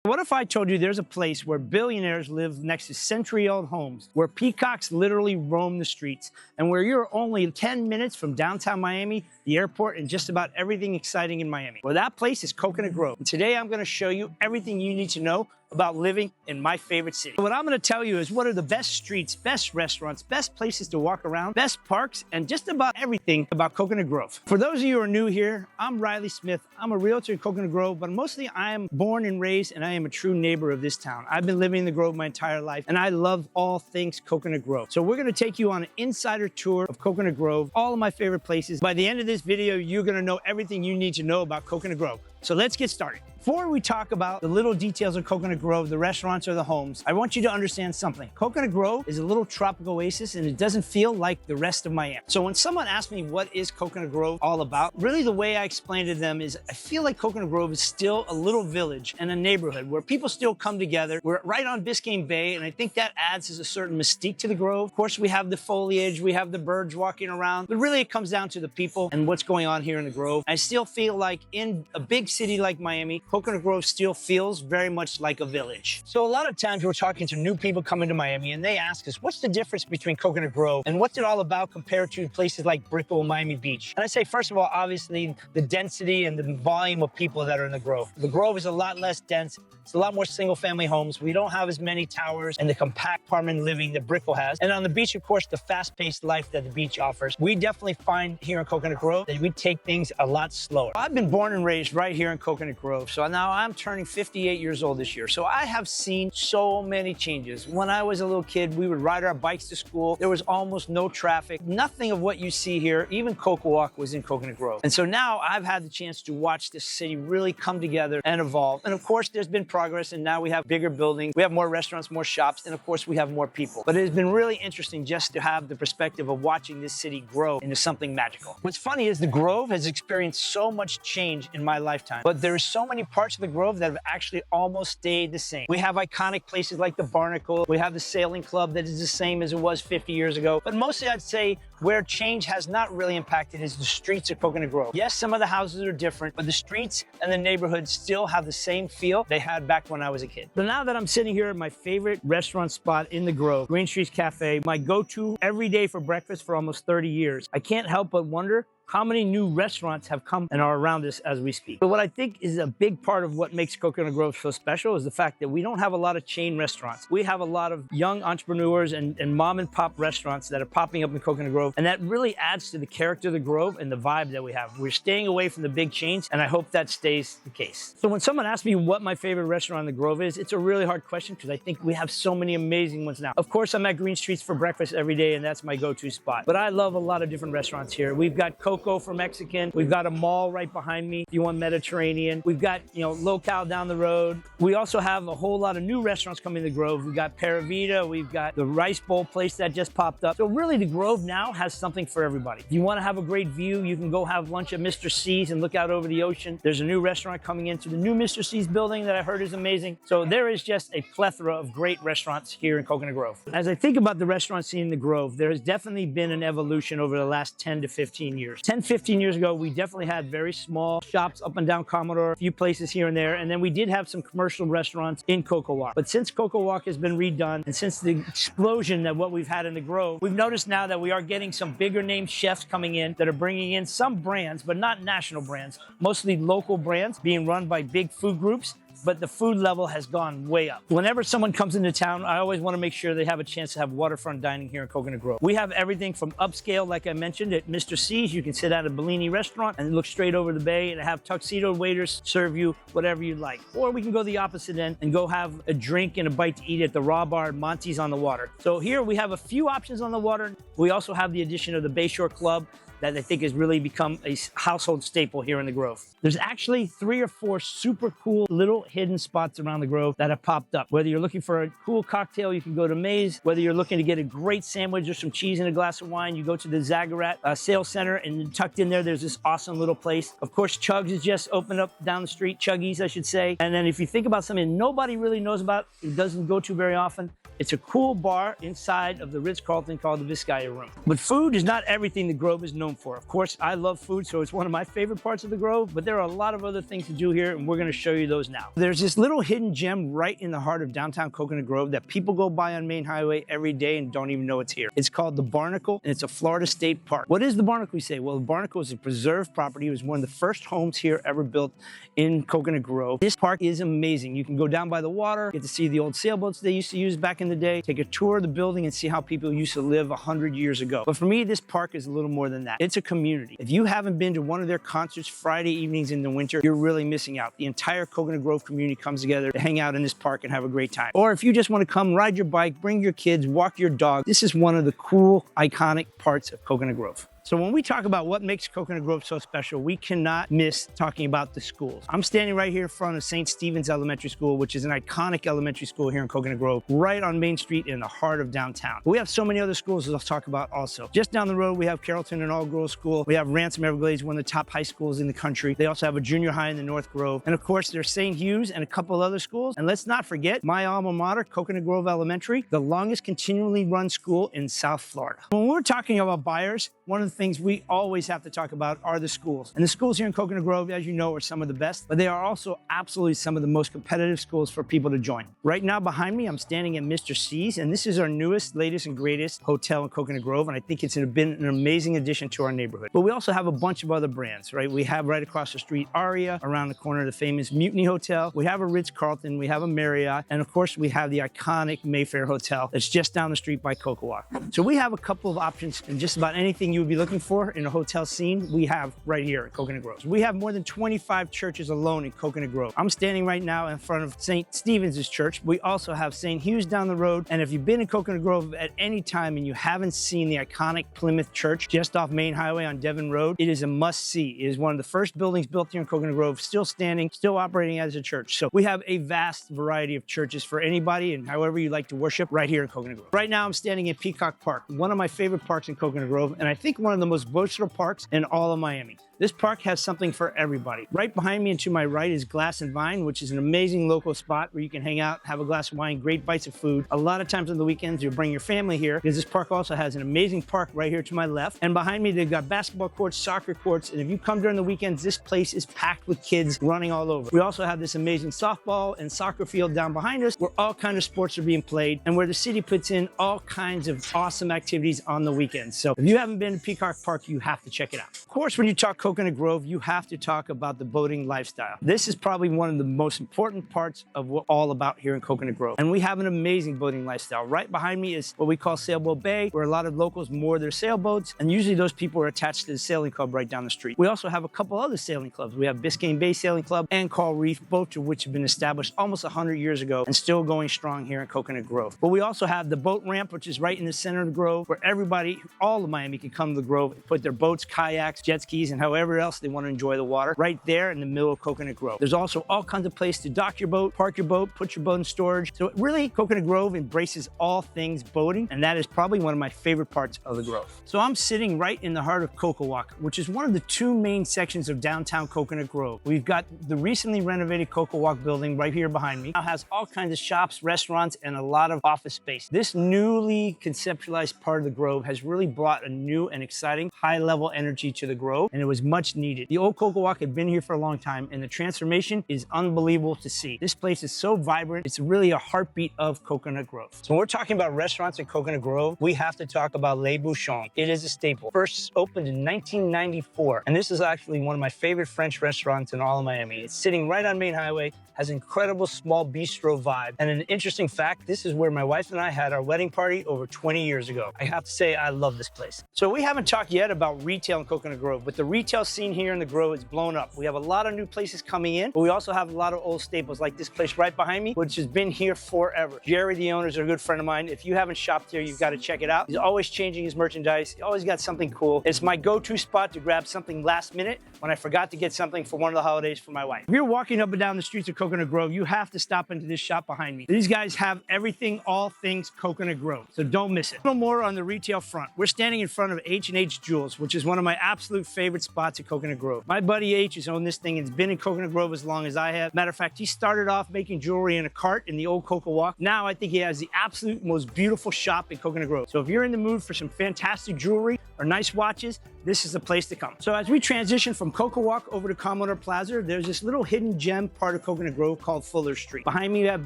What if I told you there's a place where billionaires live next to century-old homes, where peacocks literally roam the streets, and where you're only 10 minutes from downtown Miami, the airport, and just about everything exciting in Miami? Well, that place is Coconut Grove. And today I'm going to show you everything you need to know about living in my favorite city. What I'm going to tell you is what are the best streets, best restaurants, best places to walk around, best parks, and just about everything about Coconut Grove. For those of you who are new here, I'm Riley Smith. I'm a realtor in Coconut Grove, but mostly I am born and raised, and I am a true neighbor of this town. I've been living in the Grove my entire life, and I love all things Coconut Grove. So we're going to take you on an insider tour of Coconut Grove, all of my favorite places. By the end of this video, you're going to know everything you need to know about Coconut Grove. So let's get started. Before we talk about the little details of Coconut Grove, the restaurants or the homes, I want you to understand something. Coconut Grove is a little tropical oasis, and it doesn't feel like the rest of Miami. So when someone asks me what is Coconut Grove all about, really the way I explain to them is I feel like Coconut Grove is still a little village and a neighborhood where people still come together. We're right on Biscayne Bay, and I think that adds a certain mystique to the Grove. Of course, we have the foliage, we have the birds walking around, but really it comes down to the people and what's going on here in the Grove. I still feel like in a big city like Miami, Coconut Grove still feels very much like a village. So a lot of times we're talking to new people coming to Miami, and they ask us, what's the difference between Coconut Grove and what's it all about compared to places like Brickell, Miami Beach? And I say, first of all, obviously the density and the volume of people that are in the Grove. The Grove is a lot less dense. It's a lot more single family homes. We don't have as many towers and the compact apartment living that Brickell has. And on the beach, of course, the fast-paced life that the beach offers. We definitely find here in Coconut Grove that we take things a lot slower. I've been born and raised right here in Coconut Grove. So now I'm turning 58 years old this year. So I have seen so many changes. When I was a little kid, we would ride our bikes to school. There was almost no traffic. Nothing of what you see here, even CocoWalk, was in Coconut Grove. And so now I've had the chance to watch this city really come together and evolve. And of course, there's been progress, and now we have bigger buildings. We have more restaurants, more shops, and of course, we have more people. But it has been really interesting just to have the perspective of watching this city grow into something magical. What's funny is the Grove has experienced so much change in my lifetime, but there's so many parts of the Grove that have actually almost stayed the same. We have iconic places like the Barnacle. We have the sailing club that is the same as it was 50 years ago. But mostly I'd say where change has not really impacted is the streets of Coconut Grove. Yes, some of the houses are different, but the streets and the neighborhoods still have the same feel they had back when I was a kid. So now that I'm sitting here at my favorite restaurant spot in the Grove, Green Street's Cafe, my go-to every day for breakfast for almost 30 years, I can't help but wonder how many new restaurants have come and are around us as we speak. But what I think is a big part of what makes Coconut Grove so special is the fact that we don't have a lot of chain restaurants. We have a lot of young entrepreneurs and mom and pop restaurants that are popping up in Coconut Grove, and that really adds to the character of the Grove and the vibe that we have. We're staying away from the big chains, and I hope that stays the case. So when someone asks me what my favorite restaurant in the Grove is, it's a really hard question because I think we have so many amazing ones now. Of course, I'm at Green Streets for breakfast every day, and that's my go-to spot. But I love a lot of different restaurants here. We've got Coco for Mexican. We've got a mall right behind me if you want Mediterranean. We've got, Locale down the road. We also have a whole lot of new restaurants coming to the Grove. We've got Paravita. We've got the Rice Bowl place that just popped up. So really the Grove now has something for everybody. If you want to have a great view, you can go have lunch at Mr. C's and look out over the ocean. There's a new restaurant coming into the new Mr. C's building that I heard is amazing. So there is just a plethora of great restaurants here in Coconut Grove. As I think about the restaurant scene in the Grove, there has definitely been an evolution over the last 10 to 15 years. 10, 15 years ago, we definitely had very small shops up and down Commodore, a few places here and there, and then we did have some commercial restaurants in CocoWalk. But since CocoWalk has been redone, and since the explosion that what we've had in the Grove, we've noticed now that we are getting some bigger name chefs coming in that are bringing in some brands, but not national brands, mostly local brands being run by big food groups. But the food level has gone way up. Whenever someone comes into town, I always want to make sure they have a chance to have waterfront dining here in Coconut Grove. We have everything from upscale, like I mentioned, at Mr. C's. You can sit at a Bellini restaurant and look straight over the bay and have tuxedo waiters serve you whatever you like. Or we can go the opposite end and go have a drink and a bite to eat at the Raw Bar Monty's on the Water. So here we have a few options on the water. We also have the addition of the Bayshore Club that I think has really become a household staple here in the Grove. There's actually 3 or 4 super cool little hidden spots around the Grove that have popped up. Whether you're looking for a cool cocktail, you can go to Maze. Whether you're looking to get a great sandwich or some cheese and a glass of wine, you go to the Zagorrat Sales Center, and tucked in there's this awesome little place. Of course, Chugs has just opened up down the street, Chuggies, I should say. And then if you think about something nobody really knows about, it doesn't go to very often, it's a cool bar inside of the Ritz-Carlton called the Vizcaya Room. But food is not everything the Grove is known known for. Of course, I love food, so it's one of my favorite parts of the Grove, but there are a lot of other things to do here, and we're gonna show you those now. There's this little hidden gem right in the heart of downtown Coconut Grove that people go by on Main Highway every day and don't even know it's here. It's called the Barnacle, and it's a Florida State Park. What is the Barnacle, we say? Well, the Barnacle is a preserved property. It was one of the first homes here ever built in Coconut Grove. This park is amazing. You can go down by the water, get to see the old sailboats they used to use back in the day, take a tour of the building and see how people used to live 100 years ago. But for me, this park is a little more than that. It's a community. If you haven't been to one of their concerts Friday evenings in the winter, you're really missing out. The entire Coconut Grove community comes together to hang out in this park and have a great time. Or if you just want to come ride your bike, bring your kids, walk your dog, this is one of the cool, iconic parts of Coconut Grove. So when we talk about what makes Coconut Grove so special, we cannot miss talking about the schools. I'm standing right here in front of St. Stephen's Elementary School, which is an iconic elementary school here in Coconut Grove, right on Main Street in the heart of downtown. We have so many other schools that I'll talk about also. Just down the road, we have Carrollton and All-Girls School. We have Ransom Everglades, one of the top high schools in the country. They also have a junior high in the North Grove. And of course, there's St. Hugh's and a couple other schools. And let's not forget my alma mater, Coconut Grove Elementary, the longest continually run school in South Florida. When we're talking about buyers, one of the things we always have to talk about are the schools. And the schools here in Coconut Grove, as you know, are some of the best, but they are also absolutely some of the most competitive schools for people to join. Right now behind me, I'm standing at Mr. C's, and this is our newest, latest, and greatest hotel in Coconut Grove, and I think it's been an amazing addition to our neighborhood. But we also have a bunch of other brands, right? We have right across the street Aria, around the corner the famous Mutiny Hotel. We have a Ritz-Carlton, we have a Marriott, and of course we have the iconic Mayfair Hotel that's just down the street by CocoWalk. So we have a couple of options in just about anything you would be looking for in a hotel scene we have right here at Coconut Grove. We have more than 25 churches alone in Coconut Grove. I'm standing right now in front of St. Stephen's Church. We also have St. Hugh's down the road. And if you've been in Coconut Grove at any time and you haven't seen the iconic Plymouth Church just off Main Highway on Devon Road, it is a must-see. It is one of the first buildings built here in Coconut Grove, still standing, still operating as a church. So we have a vast variety of churches for anybody and however you like to worship right here in Coconut Grove. Right now I'm standing in Peacock Park, one of my favorite parks in Coconut Grove, and I think one of the most versatile parks in all of Miami. This park has something for everybody. Right behind me and to my right is Glass and Vine, which is an amazing local spot where you can hang out, have a glass of wine, great bites of food. A lot of times on the weekends, you'll bring your family here because this park also has an amazing park right here to my left. And behind me, they've got basketball courts, soccer courts, and if you come during the weekends, this place is packed with kids running all over. We also have this amazing softball and soccer field down behind us where all kinds of sports are being played and where the city puts in all kinds of awesome activities on the weekends. So if you haven't been to Peacock Park, you have to check it out. Of course, when you talk Coconut Grove, you have to talk about the boating lifestyle. This is probably one of the most important parts of what all about here in Coconut Grove. And we have an amazing boating lifestyle. Right behind me is what we call Sailboat Bay, where a lot of locals moor their sailboats, and usually those people are attached to the sailing club right down the street. We also have a couple other sailing clubs. We have Biscayne Bay Sailing Club and Coral Reef, both of which have been established almost 100 years ago and still going strong here in Coconut Grove. But we also have the boat ramp, which is right in the center of the Grove, where everybody, all of Miami, can come to the Grove and put their boats, kayaks, jet skis, and however else they want to enjoy the water right there in the middle of Coconut Grove. There's also all kinds of places to dock your boat, park your boat, put your boat in storage. So really, Coconut Grove embraces all things boating, and that is probably one of my favorite parts of the Grove. So I'm sitting right in the heart of CocoWalk, which is one of the two main sections of downtown Coconut Grove. We've got the recently renovated CocoWalk building right here behind me. It now has all kinds of shops, restaurants, and a lot of office space. This newly conceptualized part of the Grove has really brought a new and exciting high-level energy to the Grove, and it was much needed. The old CocoWalk had been here for a long time, and the transformation is unbelievable to see. This place is so vibrant. It's really a heartbeat of Coconut Grove. So when we're talking about restaurants in Coconut Grove, we have to talk about Le Bouchon. It is a staple. First opened in 1994, and this is actually one of my favorite French restaurants in all of Miami. It's sitting right on Main Highway, has an incredible small bistro vibe. And an interesting fact, this is where my wife and I had our wedding party over 20 years ago. I have to say, I love this place. So we haven't talked yet about retail in Coconut Grove, but the retail scene here in the Grove is blown up. We have a lot of new places coming in, but we also have a lot of old staples like this place right behind me, which has been here forever. Jerry, the owner, is a good friend of mine. If you haven't shopped here, you've got to check it out. He's always changing his merchandise. He always got something cool. It's my go-to spot to grab something last minute when I forgot to get something for one of the holidays for my wife. If you're walking up and down the streets of Coconut Grove, you have to stop into this shop behind me. These guys have everything, all things Coconut Grove, so don't miss it. A little more on the retail front. We're standing in front of H&H Jewels, which is one of my absolute favorite spots at Coconut Grove. My buddy H has owned this thing and has been in Coconut Grove as long as I have. Matter of fact, he started off making jewelry in a cart in the old CocoWalk. Now I think he has the absolute most beautiful shop in Coconut Grove. So if you're in the mood for some fantastic jewelry or nice watches, this is the place to come. So as we transition from CocoWalk over to Commodore Plaza, there's this little hidden gem part of Coconut Grove called Fuller Street. Behind me, you have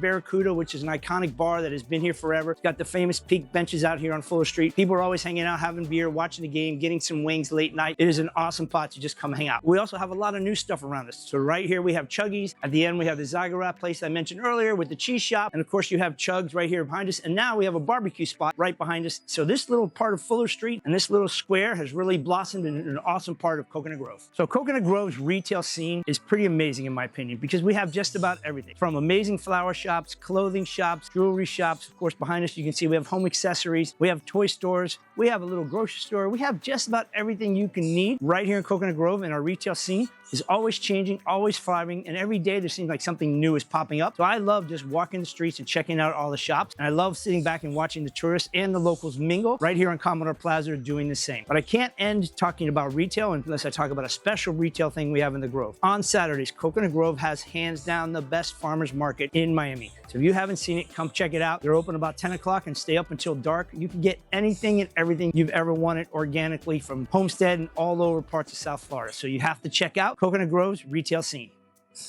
Barracuda, which is an iconic bar that has been here forever. It's got the famous peak benches out here on Fuller Street. People are always hanging out, having beer, watching the game, getting some wings late night. It is an awesome spot to just come hang out. We also have a lot of new stuff around us. So right here, we have Chuggies. At the end, we have the Zagara place I mentioned earlier with the cheese shop. And of course, you have Chugs right here behind us. And now we have a barbecue spot right behind us. So this little part of Fuller Street and this little square has really blossomed into an awesome part of Coconut Grove. So Coconut Grove's retail scene is pretty amazing in my opinion, because we have just about everything from amazing flower shops, clothing shops, jewelry shops. Of course, behind us, you can see we have home accessories, we have toy stores, we have a little grocery store. We have just about everything you can need right here in Coconut Grove, and our retail scene is always changing, always thriving, and every day there seems like something new is popping up. So I love just walking the streets and checking out all the shops, and I love sitting back and watching the tourists and the locals mingle right here on Commodore Plaza doing the same. But I can't end talking about retail unless I talk about a special retail thing we have in the Grove. On Saturdays, Coconut Grove has hands down the best farmers market in Miami. So if you haven't seen it, come check it out. They're open about 10 o'clock and stay up until dark. You can get anything and everything you've ever wanted organically from Homestead and all over parts of South Florida. So you have to check out Coconut Grove's retail scene.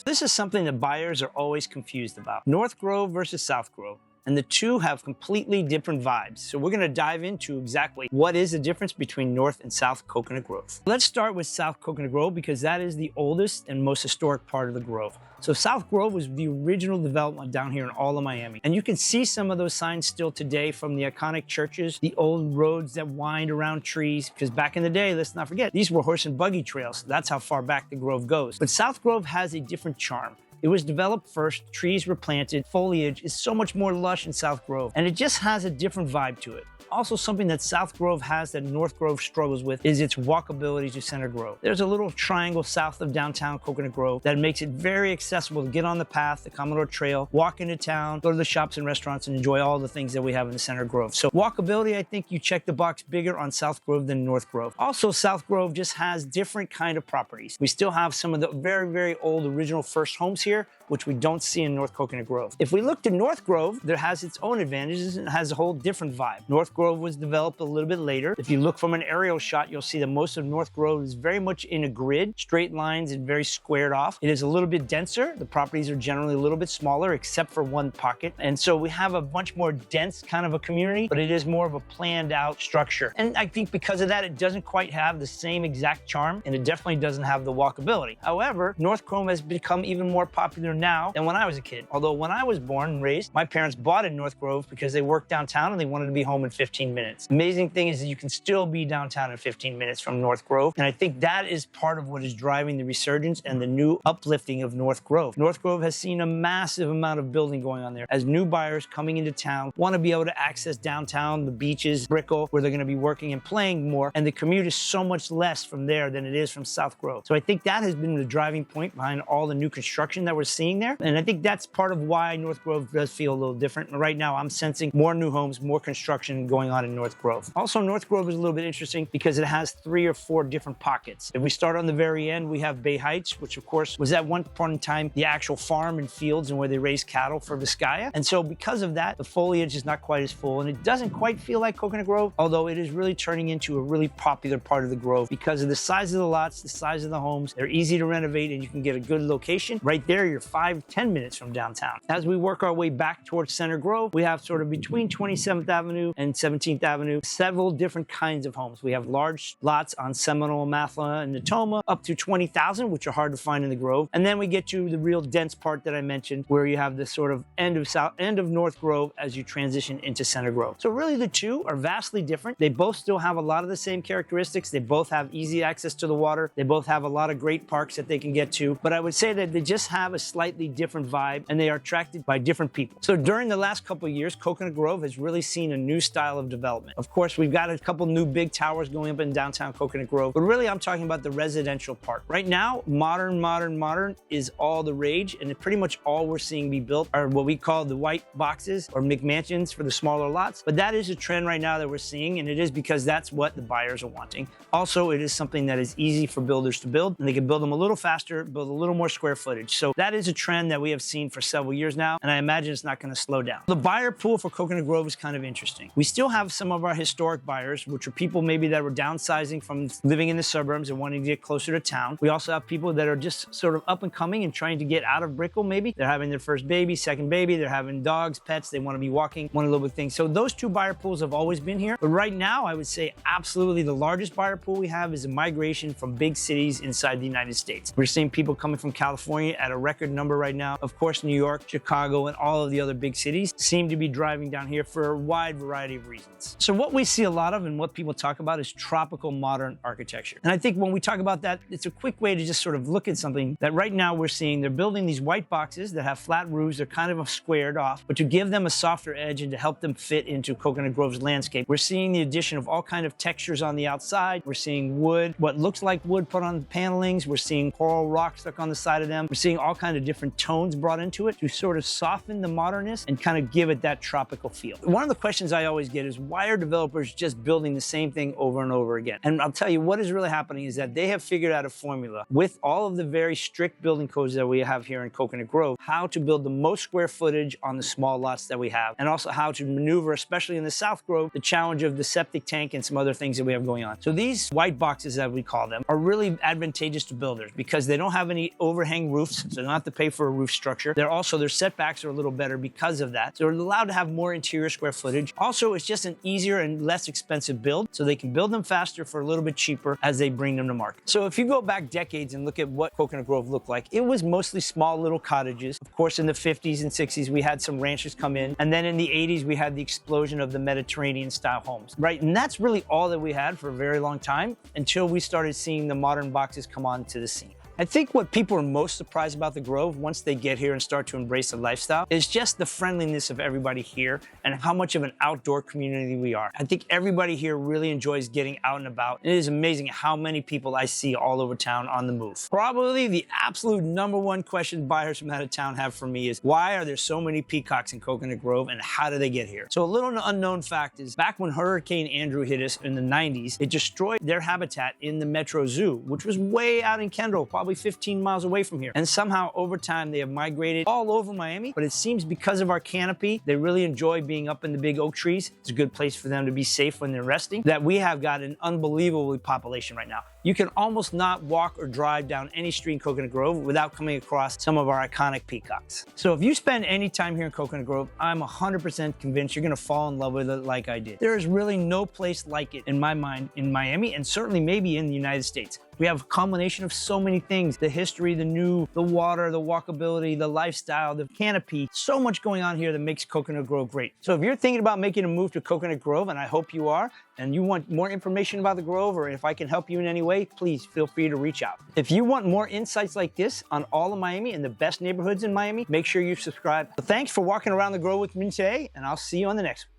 This is something that buyers are always confused about. North Grove versus South Grove. And the two have completely different vibes. So we're gonna dive into exactly what is the difference between North and South Coconut Grove. Let's start with South Coconut Grove because that is the oldest and most historic part of the Grove. So South Grove was the original development down here in all of Miami. And you can see some of those signs still today from the iconic churches, the old roads that wind around trees, because back in the day, let's not forget, these were horse and buggy trails. That's how far back the Grove goes. But South Grove has a different charm. It was developed first, trees were planted, foliage is so much more lush in South Grove, and it just has a different vibe to it. Also, something that South Grove has that North Grove struggles with is its walkability to Center Grove. There's a little triangle south of downtown Coconut Grove that makes it very accessible to get on the path, the Commodore Trail, walk into town, go to the shops and restaurants, and enjoy all the things that we have in the Center Grove. So walkability, I think you check the box bigger on South Grove than North Grove. Also, South Grove just has different kind of properties. We still have some of the very, very old original first homes here, which we don't see in North Coconut Grove. If we look to North Grove, there has its own advantages and has a whole different vibe. North Grove was developed a little bit later. If you look from an aerial shot, you'll see that most of North Grove is very much in a grid, straight lines and very squared off. It is a little bit denser. The properties are generally a little bit smaller, except for one pocket. And so we have a much more dense kind of a community, but it is more of a planned out structure. And I think because of that, it doesn't quite have the same exact charm, and it definitely doesn't have the walkability. However, North Grove has become even more popular now than when I was a kid. Although when I was born and raised, my parents bought in North Grove because they worked downtown and they wanted to be home in 15 minutes. Amazing thing is that you can still be downtown in 15 minutes from North Grove. And I think that is part of what is driving the resurgence and the new uplifting of North Grove. North Grove has seen a massive amount of building going on there as new buyers coming into town want to be able to access downtown, the beaches, Brickell, where they're going to be working and playing more. And the commute is so much less from there than it is from South Grove. So I think that has been the driving point behind all the new construction that we're seeing there. And I think that's part of why North Grove does feel a little different. And right now, I'm sensing more new homes, more construction going on in North Grove. Also, North Grove is a little bit interesting because it has 3 or 4 different pockets. If we start on the very end, we have Bay Heights, which of course was at one point in time the actual farm and fields and where they raise cattle for Vizcaya. And so because of that, the foliage is not quite as full and it doesn't quite feel like Coconut Grove, although it is really turning into a really popular part of the Grove because of the size of the lots, the size of the homes. They're easy to renovate and you can get a good location. Right there, you're 5-10 minutes from downtown. As we work our way back towards Center Grove, we have sort of between 27th Avenue and 17th Avenue, several different kinds of homes. We have large lots on Seminole, Mathla, and Natoma, up to 20,000, which are hard to find in the Grove. And then we get to the real dense part that I mentioned, where you have this sort of end of North Grove as you transition into Center Grove. So really the two are vastly different. They both still have a lot of the same characteristics. They both have easy access to the water. They both have a lot of great parks that they can get to. But I would say that they just have a slightly different vibe and they are attracted by different people. So during the last couple of years, Coconut Grove has really seen a new style of development. Of course, we've got a couple new big towers going up in downtown Coconut Grove, but really I'm talking about the residential part. Right now, modern is all the rage, and pretty much all we're seeing be built are what we call the white boxes or McMansions for the smaller lots. But that is a trend right now that we're seeing, and it is because that's what the buyers are wanting. Also, it is something that is easy for builders to build, and they can build them a little faster, build a little more square footage. So that is a trend that we have seen for several years now, and I imagine it's not going to slow down. The buyer pool for Coconut Grove is kind of interesting. We still have some of our historic buyers, which are people maybe that were downsizing from living in the suburbs and wanting to get closer to town. We also have people that are just sort of up and coming and trying to get out of Brickell maybe. They're having their first baby, second baby, they're having dogs, pets, they want to be walking, want a little bit of things. So those two buyer pools have always been here. But right now, I would say absolutely the largest buyer pool we have is a migration from big cities inside the United States. We're seeing people coming from California at a record number right now. Of course, New York, Chicago, and all of the other big cities seem to be driving down here for a wide variety of reasons. So what we see a lot of and what people talk about is tropical modern architecture. And I think when we talk about that, it's a quick way to just sort of look at something that right now we're seeing. They're building these white boxes that have flat roofs. They're kind of squared off, but to give them a softer edge and to help them fit into Coconut Grove's landscape, we're seeing the addition of all kind of textures on the outside. We're seeing wood, what looks like wood put on the panelings. We're seeing coral rock stuck on the side of them. We're seeing all kind of different tones brought into it to sort of soften the modernness and kind of give it that tropical feel. One of the questions I always get is, why are developers just building the same thing over and over again? And I'll tell you what is really happening is that they have figured out a formula with all of the very strict building codes that we have here in Coconut Grove, how to build the most square footage on the small lots that we have, and also how to maneuver, especially in the South Grove, the challenge of the septic tank and some other things that we have going on. So these white boxes, as we call them, are really advantageous to builders because they don't have any overhang roofs, so they don't have to pay for a roof structure. They're also, their setbacks are a little better because of that. So they're allowed to have more interior square footage. Also, it's just an easier and less expensive build, so they can build them faster for a little bit cheaper as they bring them to market. So if you go back decades and look at what Coconut Grove looked like, it was mostly small little cottages. Of course, in the 50s and 60s, we had some ranchers come in. And then in the 80s, we had the explosion of the Mediterranean style homes, right? And that's really all that we had for a very long time until we started seeing the modern boxes come onto the scene. I think what people are most surprised about the Grove once they get here and start to embrace the lifestyle is just the friendliness of everybody here and how much of an outdoor community we are. I think everybody here really enjoys getting out and about. It is amazing how many people I see all over town on the move. Probably the absolute #1 question buyers from out of town have for me is, why are there so many peacocks in Coconut Grove and how do they get here? So a little unknown fact is, back when Hurricane Andrew hit us in the 90s, it destroyed their habitat in the Metro Zoo, which was way out in Kendall, probably 15 miles away from here. And somehow over time they have migrated all over Miami, but it seems because of our canopy, they really enjoy being up in the big oak trees. It's a good place for them to be safe when they're resting, that we have got an unbelievable population right now. You can almost not walk or drive down any street in Coconut Grove without coming across some of our iconic peacocks. So if you spend any time here in Coconut Grove, I'm 100% convinced you're gonna fall in love with it like I did. There is really no place like it in my mind in Miami, and certainly maybe in the United States. We have a combination of so many things: the history, the new, the water, the walkability, the lifestyle, the canopy. So much going on here that makes Coconut Grove great. So if you're thinking about making a move to Coconut Grove, and I hope you are, and you want more information about the Grove, or if I can help you in any way, please feel free to reach out. If you want more insights like this on all of Miami and the best neighborhoods in Miami, make sure you subscribe. So thanks for walking around the Grove with me today, and I'll see you on the next one.